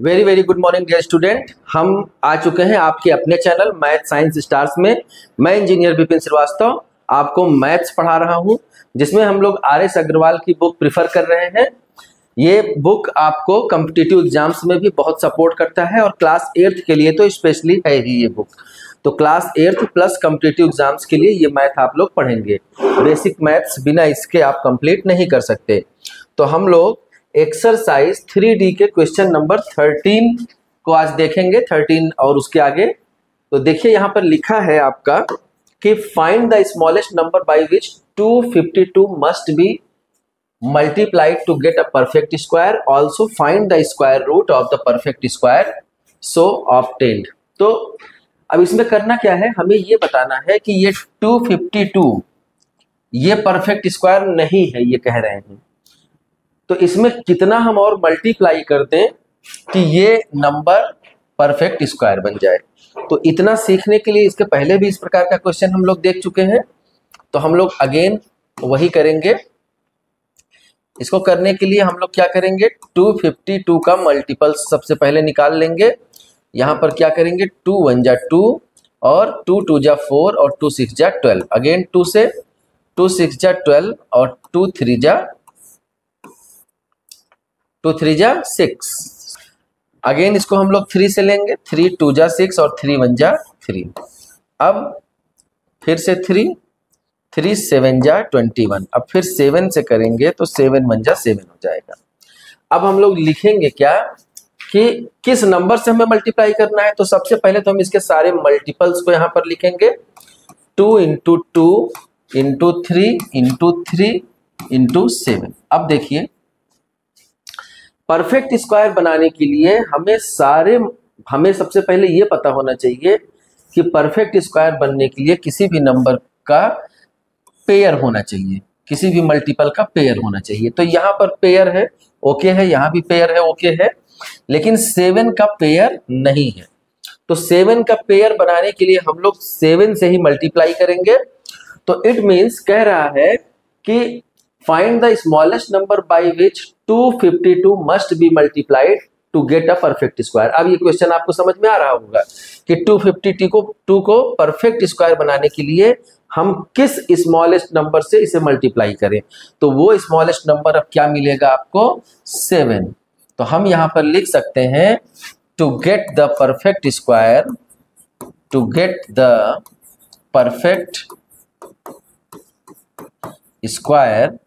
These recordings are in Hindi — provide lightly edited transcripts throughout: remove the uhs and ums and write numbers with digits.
Very very good morning dear student. हम आ चुके हैं आपके अपने चैनल मैथ साइंस स्टार्स में। मैं इंजीनियर विपिन श्रीवास्तव आपको मैथ्स पढ़ा रहा हूं, जिसमें हम लोग RS अग्रवाल की बुक प्रिफर कर रहे हैं। ये बुक आपको कॉम्पिटिटिव एग्जाम्स में भी बहुत सपोर्ट करता है और क्लास 8th के लिए तो स्पेशली है ही ये बुक। तो class 8th plus competitive exams के लिए ये मैथ आप लोग पढ़ेंगे। बेसिक मैथ्स बिना इसके आप कंप्लीट नहीं कर सकते। तो हम लोग एक्सरसाइज 3D के क्वेश्चन नंबर 13 को आज देखेंगे, 13 और उसके आगे। तो देखिए यहाँ पर लिखा है आपका कि find the smallest number by which 252 must be multiplied to get a perfect square, also find the square root of the perfect square so obtained. तो अब इसमें करना क्या है, हमें ये बताना है कि ये 252 ये परफेक्ट स्क्वायर नहीं है, ये कह रहे हैं। तो इसमें कितना हम और मल्टीप्लाई कर दें कि ये नंबर परफेक्ट स्क्वायर बन जाए। तो इतना सीखने के लिए इसके पहले भी इस प्रकार का क्वेश्चन हम लोग देख चुके हैं, तो हम लोग अगेन वही करेंगे। इसको करने के लिए हम लोग क्या करेंगे, 252 का मल्टीपल सबसे पहले निकाल लेंगे। यहाँ पर क्या करेंगे, 2 1 जा 2 और 2 2 जा 4 और 2 6 जा 12। अगेन 2 से 2 6 जा 12 और 2 3 जा 6। अगेन इसको हम लोग 3 से लेंगे, 3 2 जा 6 और 3 1 जा 3। अब फिर से 3 3 7 जा 21। अब फिर 7 से करेंगे तो 7 1 जा 7 हो जाएगा। अब हम लोग लिखेंगे क्या कि किस नंबर से हमें मल्टीप्लाई करना है। तो सबसे पहले तो हम इसके सारे मल्टीपल्स को यहाँ पर लिखेंगे, 2 × 2 × 3 × 3 × 7। अब देखिए परफेक्ट स्क्वायर बनाने के लिए हमें सबसे पहले ये पता होना चाहिए कि परफेक्ट स्क्वायर बनने के लिए किसी भी नंबर का पेयर होना चाहिए, किसी भी मल्टीपल का पेयर होना चाहिए। तो यहाँ पर पेयर है, ओके है, यहाँ भी पेयर है, ओके है, लेकिन 7 का पेयर नहीं है। तो 7 का पेयर बनाने के लिए हम लोग 7 से ही मल्टीप्लाई करेंगे। तो इट मीन्स कह रहा है कि find the smallest number by which 252 must be multiplied to get a perfect square. अब ये क्वेश्चन आपको समझ में आ रहा होगा कि 252 को परफेक्ट स्क्वायर बनाने के लिए हम किस स्मॉलेस्ट नंबर से इसे मल्टीप्लाई करें। तो वो स्मॉलेस्ट नंबर अब क्या मिलेगा आपको, 7। तो हम यहां पर लिख सकते हैं to get the perfect square, to get the perfect square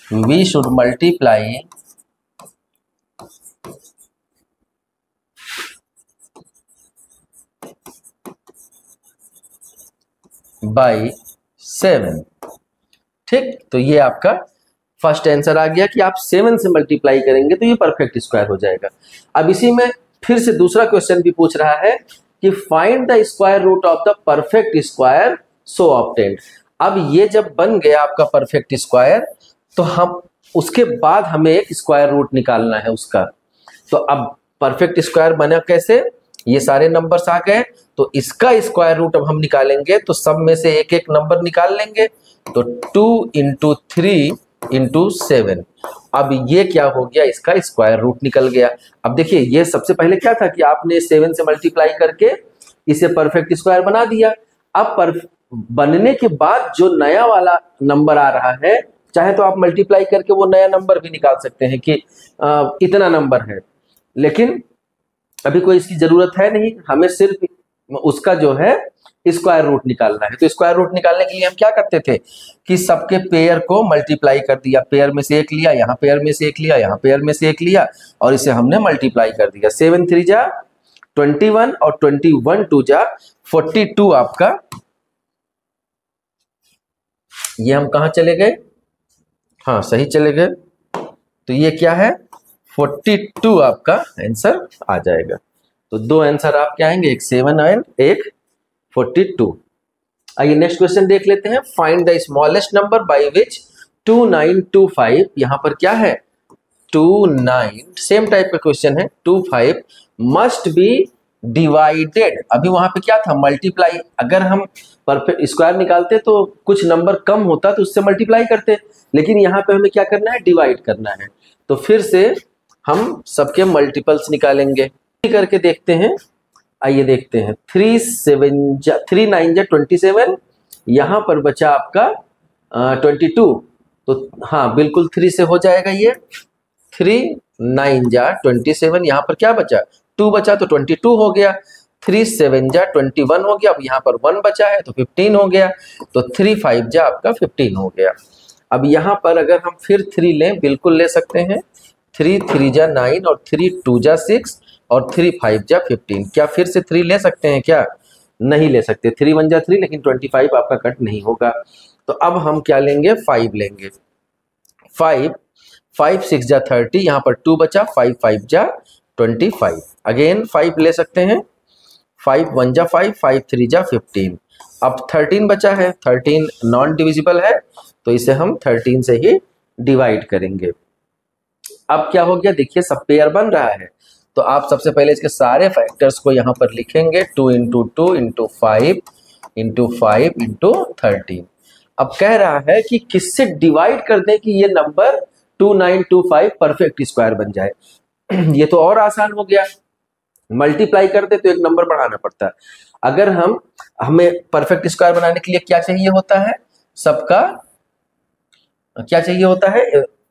we should multiply by 7। ठीक, तो ये आपका फर्स्ट आंसर आ गया कि आप 7 से मल्टीप्लाई करेंगे तो ये परफेक्ट स्क्वायर हो जाएगा। अब इसी में फिर से दूसरा क्वेश्चन भी पूछ रहा है कि find the square root of the perfect square so obtained. अब ये जब बन गया आपका परफेक्ट स्क्वायर, तो हम उसके बाद हमें एक स्क्वायर रूट निकालना है उसका। तो अब परफेक्ट स्क्वायर बना कैसे, ये सारे नंबर्स आ गए, तो इसका स्क्वायर रूट अब हम निकालेंगे। तो सब में से एक एक नंबर निकाल लेंगे। तो 2 × 3 × 7। अब ये क्या हो गया, इसका स्क्वायर रूट निकल गया। अब देखिए ये सबसे पहले क्या था कि आपने 7 से मल्टीप्लाई करके इसे परफेक्ट स्क्वायर बना दिया। अब बनने के बाद जो नया वाला नंबर आ रहा है, चाहे तो आप मल्टीप्लाई करके वो नया नंबर भी निकाल सकते हैं कि इतना नंबर है, लेकिन अभी कोई इसकी जरूरत है नहीं, हमें सिर्फ उसका जो है स्क्वायर रूट निकालना है। तो स्क्वायर रूट निकालने के लिए हम क्या करते थे कि सबके पेयर को मल्टीप्लाई कर दिया, पेयर में से एक लिया, यहाँ पेयर में से एक लिया, यहाँ पेयर में से एक लिया और इसे हमने मल्टीप्लाई कर दिया। 7 3 जा 21 और 21 2 जा 42। आपका ये हम कहाँ चले गए, हाँ सही चले गए। तो ये क्या है, 42 आपका आंसर आ जाएगा। तो दो आंसर आपके आएंगे, एक 7 और एक 42। आइए नेक्स्ट क्वेश्चन देख लेते हैं। Find the smallest number by विच 2925, यहाँ पर क्या है 29, सेम टाइप का क्वेश्चन है, 25 मस्ट बी डिवाइडेड। अभी वहां पे क्या था, मल्टीप्लाई। अगर हम परफेक्ट स्क्वायर निकालते तो कुछ नंबर कम होता तो उससे मल्टीप्लाई करते, लेकिन यहाँ पे हमें क्या करना है, डिवाइड करना है। तो फिर से हम सबके मल्टीपल्स निकालेंगे करके देखते हैं। आइए देखते हैं, 3 9 जा 27, यहाँ पर बचा आपका 22, तो हाँ बिल्कुल 3 से हो जाएगा ये। 3 9 जा 27, यहाँ पर क्या बचा 2 बचा तो 22 हो गया। 3 7 जा 21 हो गया, अब यहाँ पर 1 बचा है तो 15 हो गया, तो 3 5 जा आपका 15 हो गया। अब यहाँ पर अगर हम फिर 3 लें, बिल्कुल ले सकते हैं। 3 3 जा 9 और 3 2 जा 6 और 3 5 जा 15। क्या फिर से 3 ले सकते हैं क्या? नहीं ले सकते। 3 1 जा 3, लेकिन 25 आपका कट नहीं होगा। तो अब हम क्या लेंगे, 5 लेंगे। 5 6 जा 30, यहाँ पर 2 बचा, 5 5 जा 25। अगेन 5 ले सकते हैं। 5 1 जा 5, 5 3 जा 15। अब 13 बचा है, 13 नॉन डिविजिबल है, तो इसे हम 13 से ही डिवाइड करेंगे। अब क्या हो गया, देखिए सब पेयर बन रहा है। तो आप सबसे पहले इसके सारे फैक्टर्स को यहाँ पर लिखेंगे, 2 इंटू 2 इंटू 5 इंटू 5 इंटू 13। अब कह रहा है कि किससे डिवाइड कर दें कि ये नंबर 2925 परफेक्ट स्क्वायर बन जाए। ये तो और आसान हो गया, मल्टीप्लाई करते तो एक नंबर बढ़ाना पड़ता। अगर हमें परफेक्ट स्क्वायर बनाने के लिए क्या चाहिए होता है, सबका क्या चाहिए होता है,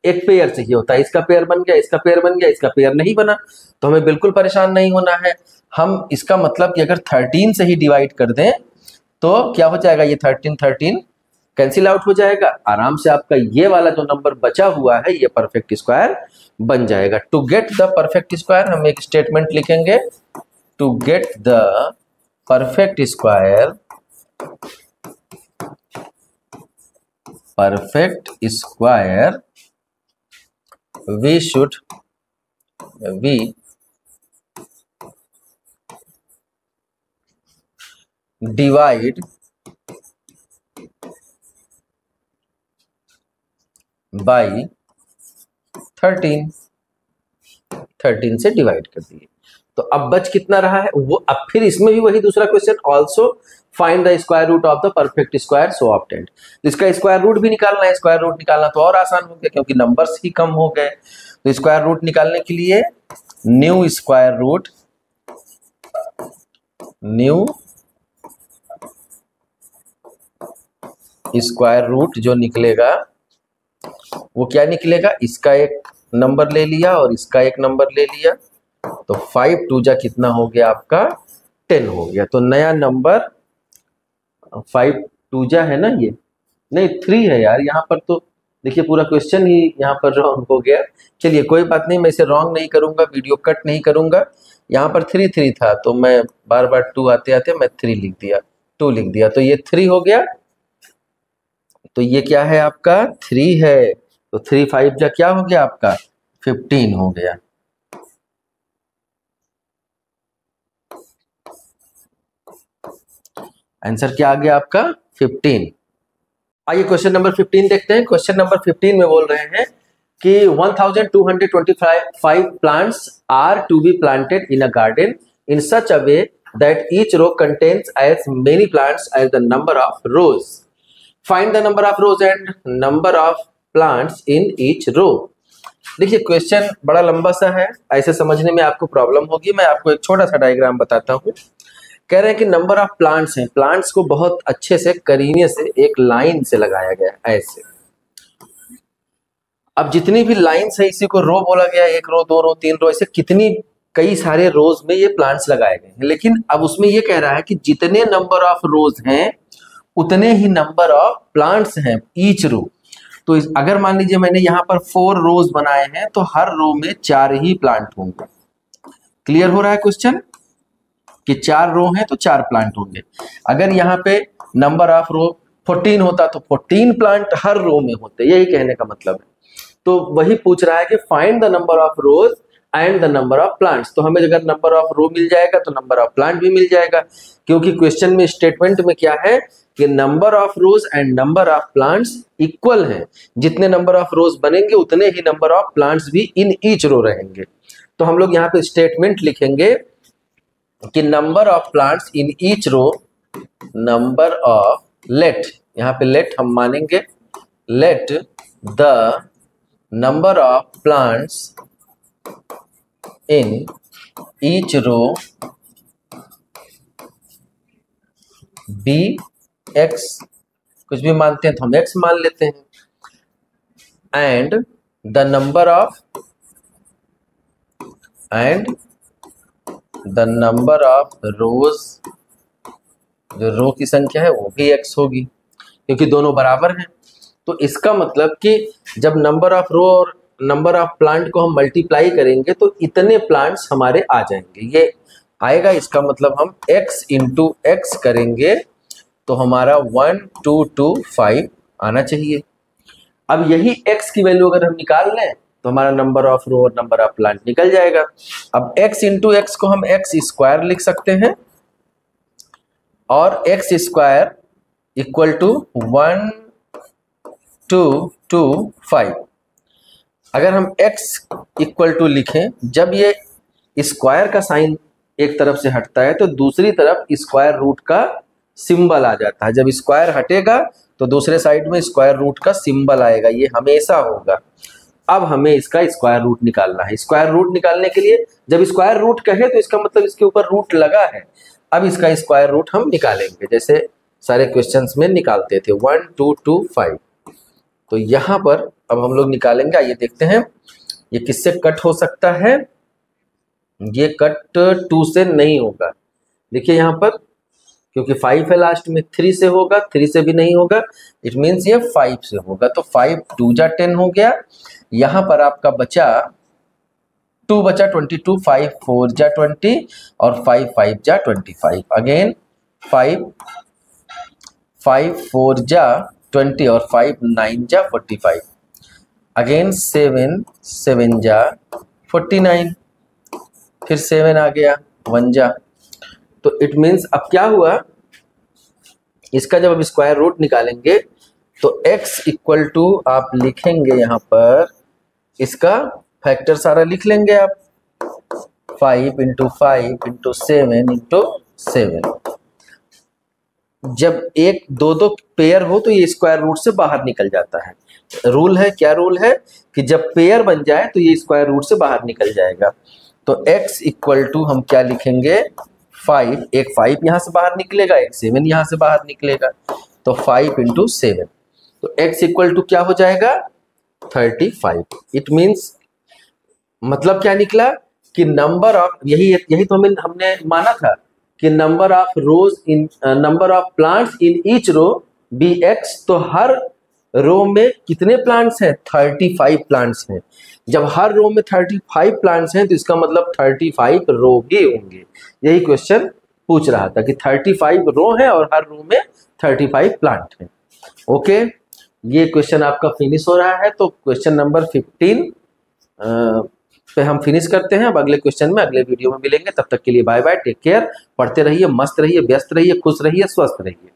एक पेयर चाहिए होता है। इसका पेयर बन गया, इसका पेयर बन गया, इसका पेयर नहीं बना, तो हमें बिल्कुल परेशान नहीं होना है। हम इसका मतलब कि अगर 13 से ही डिवाइड कर दें तो क्या हो जाएगा, ये 13 13 कैंसिल आउट हो जाएगा। आराम से आपका ये वाला जो नंबर बचा हुआ है ये परफेक्ट स्क्वायर बन जाएगा। To get the perfect square हम एक स्टेटमेंट लिखेंगे, to get the perfect square, perfect square we divide by 13 से डिवाइड कर दिए। तो अब बच कितना रहा है वो, अब फिर इसमें भी वही दूसरा question, also find the square root of the perfect square so obtained. इसका स्क्वायर रूट भी निकालना है। स्क्वायर रूट निकालना तो और आसान हो गया क्योंकि नंबर्स ही कम हो गए। तो स्क्वायर रूट निकालने के लिए न्यू स्क्वायर रूट जो निकलेगा वो क्या निकलेगा, इसका एक नंबर ले लिया और इसका एक नंबर ले लिया, तो 5 2 जा कितना हो गया आपका 10 हो गया। तो नया नंबर 5 2 जा है ना, ये नहीं 3 है यार, यहाँ पर तो देखिए पूरा क्वेश्चन ही यहाँ पर रॉन्ग हो गया। चलिए कोई बात नहीं, मैं इसे रॉन्ग नहीं करूंगा, वीडियो कट नहीं करूंगा। यहाँ पर 3 3 था तो मैं बार बार 2 आते आते मैं 3 लिख दिया, 2 लिख दिया, तो ये 3 हो गया। तो ये क्या है आपका 3 है, तो 3 5 जा क्या हो गया आपका 15 हो गया। आंसर क्या आ गया आपका 15। आइए क्वेश्चन नंबर 15 देखते हैं। क्वेश्चन नंबर 15 में बोल रहे हैं कि 1225 plants are to be planted in a garden in such a way that each row contains as many plants as the number of rows. Find the number of rows and number of plants in each row. देखिए क्वेश्चन बड़ा लंबा सा है, ऐसे समझने में आपको प्रॉब्लम होगी। मैं आपको एक छोटा सा डायग्राम बताता हूँ। कह रहे हैं कि नंबर ऑफ प्लांट्स हैं, प्लांट्स को बहुत अच्छे से करीने से एक लाइन से लगाया गया ऐसे। अब जितनी भी लाइन्स है इसी को रो बोला गया, 1 रो 2 रो 3 रो, ऐसे कितनी कई सारे रोज में ये प्लांट्स लगाए गए हैं। लेकिन अब उसमें ये कह रहा है कि जितने नंबर ऑफ रोज हैं उतने ही नंबर ऑफ प्लांट्स हैं ईच रो। तो अगर मान लीजिए मैंने यहाँ पर 4 रोज बनाए हैं तो हर रो में 4 ही प्लांट होंगे। क्लियर हो रहा है क्वेश्चन कि 4 रो हैं तो 4 प्लांट होंगे। अगर यहाँ पे नंबर ऑफ रो 14 होता तो 14 प्लांट हर रो में होते, यही कहने का मतलब है। तो वही पूछ रहा है कि find the number of rows and the number of plants. तो हमें अगर नंबर ऑफ रो मिल जाएगा तो नंबर ऑफ प्लांट भी मिल जाएगा, क्योंकि क्वेश्चन में स्टेटमेंट में क्या है कि number of rows and number of plants equal हैं। जितने नंबर ऑफ रोज बनेंगे उतने ही नंबर ऑफ प्लांट्स भी इन ईच रो रहेंगे। तो हम लोग यहाँ पे स्टेटमेंट लिखेंगे कि number of plants in each row, number of let, यहाँ पे लेट हम मानेंगे, let the number of plants in each row b x, कुछ भी मानते हैं तो हम x मान लेते हैं, and the number of rows, जो रो की संख्या है वो भी x होगी क्योंकि दोनों बराबर हैं। तो इसका मतलब कि जब नंबर ऑफ रो और नंबर ऑफ प्लांट को हम मल्टीप्लाई करेंगे तो इतने प्लांट्स हमारे आ जाएंगे, ये आएगा। इसका मतलब हम x इंटू एक्स करेंगे तो हमारा 1 2 2 5 आना चाहिए। अब यही x की वैल्यू अगर हम निकाल लें तो हमारा नंबर ऑफ रो और नंबर ऑफ प्लांट निकल जाएगा। अब x इंटू एक्स को हम x स्क्वायर लिख सकते हैं और x स्क्वायर इक्वल टू 1 2 2 5। अगर हम x इक्वल टू लिखें, जब ये स्क्वायर का साइन एक तरफ से हटता है तो दूसरी तरफ स्क्वायर रूट का सिंबल आ जाता है। जब स्क्वायर हटेगा तो दूसरे साइड में स्क्वायर रूट का सिंबल आएगा, ये हमेशा होगा। अब हमें इसका स्क्वायर रूट निकालना है। स्क्वायर रूट निकालने के लिए जब स्क्वायर रूट कहे तो इसका मतलब इसके ऊपर रूट लगा है। अब इसका स्क्वायर रूट हम निकालेंगे जैसे सारे क्वेश्चंस में निकालते थे, 1 2 2 5। तो यहाँ पर अब हम लोग निकालेंगे। आइए देखते हैं ये किससे कट हो सकता है। ये कट 2 से नहीं होगा, देखिए यहाँ पर क्योंकि 5 है लास्ट में, 3 से होगा, 3 से भी नहीं होगा, इट मीन्स ये 5 से होगा। तो 5 2 जा 10 हो गया। यहाँ पर आपका बचा 2 बचा 22, 5 4 जा 20 और 5 5 जा 25। अगेन 5 4 जा 20 और 5 9 जा 45। अगेन 7 7 जा 49, फिर 7 आ गया 1 जा। तो इट मीन्स अब क्या हुआ, इसका जब अब स्क्वायर रूट निकालेंगे तो x इक्वल टू आप लिखेंगे यहाँ पर, इसका फैक्टर सारा लिख लेंगे आप, 5 इंटू 5 इंटू 7 इंटू 7। जब एक दो दो पेयर हो तो ये स्क्वायर रूट से बाहर निकल जाता है। रूल है, क्या रूल है कि जब पेयर बन जाए तो ये स्क्वायर रूट से बाहर निकल जाएगा। तो x इक्वल टू हम क्या लिखेंगे, 5, एक 5 यहाँ से बाहर निकलेगा, एक 7 यहाँ से बाहर निकलेगा, तो 5 इंटू 7। तो x इक्वल टू क्या हो जाएगा, 35। इट मीन्स मतलब क्या निकला कि नंबर ऑफ, यही तो हमने माना था कि number of rows in number of plants in each row be X. तो हर रो में कितने प्लांट्स हैं, 35 प्लांट्स हैं। जब हर रो में 35 प्लांट्स हैं तो इसका मतलब 35 रो भी होंगे। यही क्वेश्चन पूछ रहा था कि 35 रो है और हर रो में 35 प्लांट हैं। ओके, ये क्वेश्चन आपका फिनिश हो रहा है। तो क्वेश्चन नंबर 15 पे हम फिनिश करते हैं। अब अगले क्वेश्चन में अगले वीडियो में मिलेंगे। तब तक के लिए बाय बाय, टेक केयर, पढ़ते रहिए, मस्त रहिए, व्यस्त रहिए, खुश रहिए, स्वस्थ रहिए।